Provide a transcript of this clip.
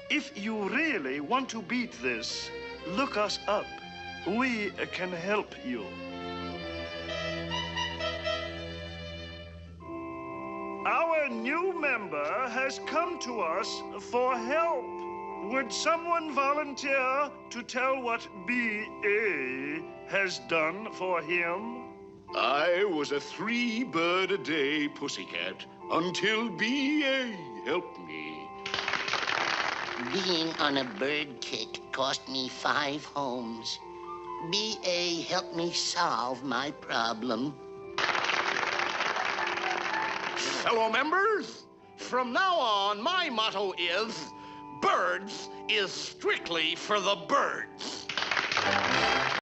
If you really want to beat this, look us up. We can help you. Our new member has come to us for help. Would someone volunteer to tell what B.A. has done for him? I was a 3-bird-a-day pussycat until B.A. helped me. Being on a bird kick cost me 5 homes. B.A. helped me solve my problem. Fellow members, from now on, my motto is, birds is strictly for the birds.